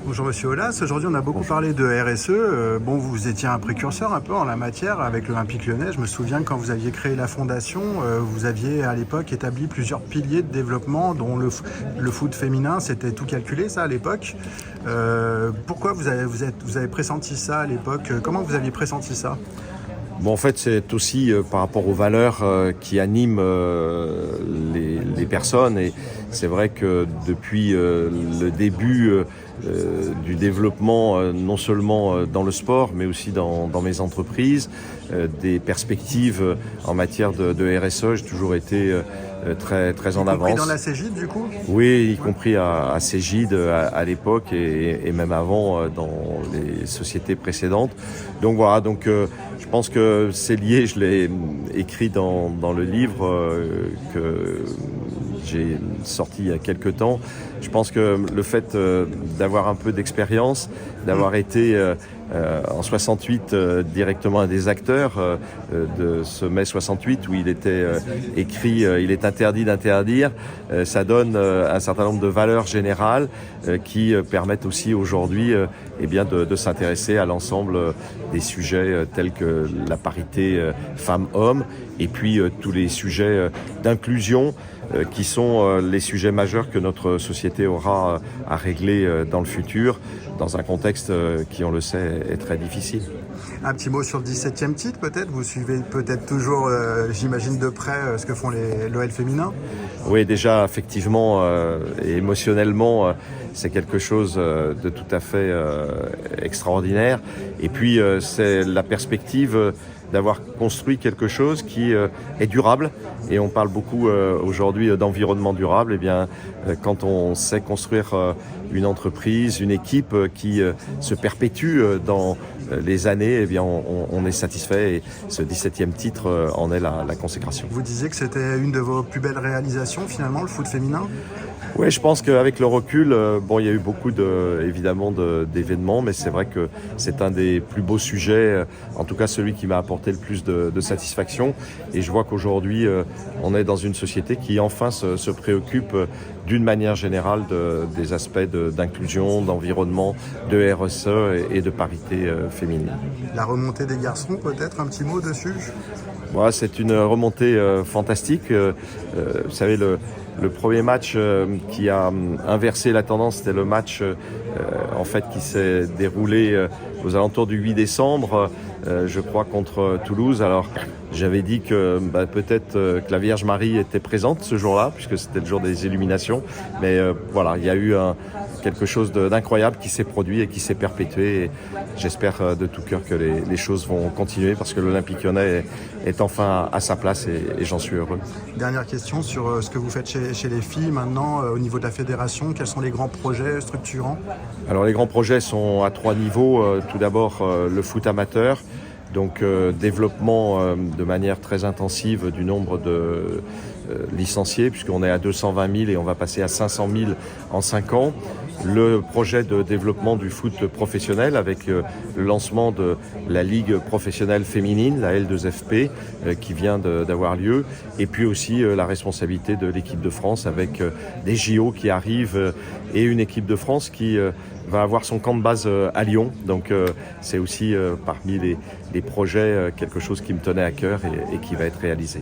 Bonjour Monsieur Aulas, aujourd'hui on a beaucoup parlé de RSE. Bon, vous étiez un précurseur un peu en la matière avec l'Olympique Lyonnais. Je me souviens que quand vous aviez créé la fondation, vous aviez à l'époque établi plusieurs piliers de développement, dont le foot féminin. C'était tout calculé ça à l'époque. Pourquoi vous avez pressenti ça à l'époque? Comment vous aviez pressenti ça? Bon, en fait, c'est aussi par rapport aux valeurs qui animent les personnes. Et c'est vrai que depuis le début du développement, non seulement dans le sport, mais aussi dans mes entreprises, des perspectives en matière de RSE, j'ai toujours été très en avance. Y compris dans la Cégide du coup? Oui, y compris à Cégide à l'époque et même avant dans les sociétés précédentes. Donc voilà, je pense que c'est lié, je l'ai écrit dans le livre que j'ai sorti il y a quelques temps. Je pense que le fait d'avoir un peu d'expérience, d'avoir été en 68 directement un des acteurs de ce mai 68 où il était écrit il est interdit d'interdire, ça donne un certain nombre de valeurs générales qui permettent aussi aujourd'hui de s'intéresser à l'ensemble des sujets tels que la parité femmes-hommes et puis tous les sujets d'inclusion qui sont les sujets majeurs que notre société aura à régler dans le futur, dans un contexte qui, on le sait, est très difficile. Un petit mot sur le 17e titre peut-être? Vous suivez peut-être toujours, j'imagine de près, ce que font l'OL féminin? Oui, déjà, effectivement, et émotionnellement, c'est quelque chose de tout à fait extraordinaire. Et puis, c'est la perspective d'avoir construit quelque chose qui est durable. Et on parle beaucoup aujourd'hui d'environnement durable. Eh bien, quand on sait construire une entreprise, une équipe qui se perpétue dans les années, eh bien, on est satisfait. Et ce 17e titre en est la consécration. Vous disiez que c'était une de vos plus belles réalisations finalement, le foot féminin? Oui, je pense qu'avec le recul, il y a eu beaucoup évidemment d'événements, mais c'est vrai que c'est un des plus beaux sujets, en tout cas celui qui m'a apporté le plus de satisfaction. Et je vois qu'aujourd'hui, on est dans une société qui enfin se préoccupe d'une manière générale des aspects d'inclusion, d'environnement, de RSE et de parité féminine. La remontée des garçons, peut-être un petit mot dessus? Voilà, c'est une remontée fantastique. Vous savez, le premier match qui a inversé la tendance, c'était le match en fait qui s'est déroulé aux alentours du 8 décembre, je crois, contre Toulouse. Alors, j'avais dit que peut-être que la Vierge Marie était présente ce jour-là, puisque c'était le jour des illuminations. Mais voilà, il y a eu quelque chose d'incroyable qui s'est produit et qui s'est perpétué. Et j'espère de tout cœur que les choses vont continuer parce que l'Olympique Lyonnais est enfin à sa place et j'en suis heureux. Dernière question sur ce que vous faites chez les filles maintenant au niveau de la fédération. Quels sont les grands projets structurants? Alors les grands projets sont à 3 niveaux. Tout d'abord le foot amateur. Donc développement de manière très intensive du nombre de licenciés, puisqu'on est à 220 000 et on va passer à 500 000 en 5 ans. Le projet de développement du foot professionnel avec le lancement de la Ligue professionnelle féminine, la L2FP, qui vient d'avoir lieu. Et puis aussi la responsabilité de l'équipe de France avec des JO qui arrivent et une équipe de France qui va avoir son camp de base à Lyon. Donc c'est aussi parmi les projets quelque chose qui me tenait à cœur et qui va être réalisé.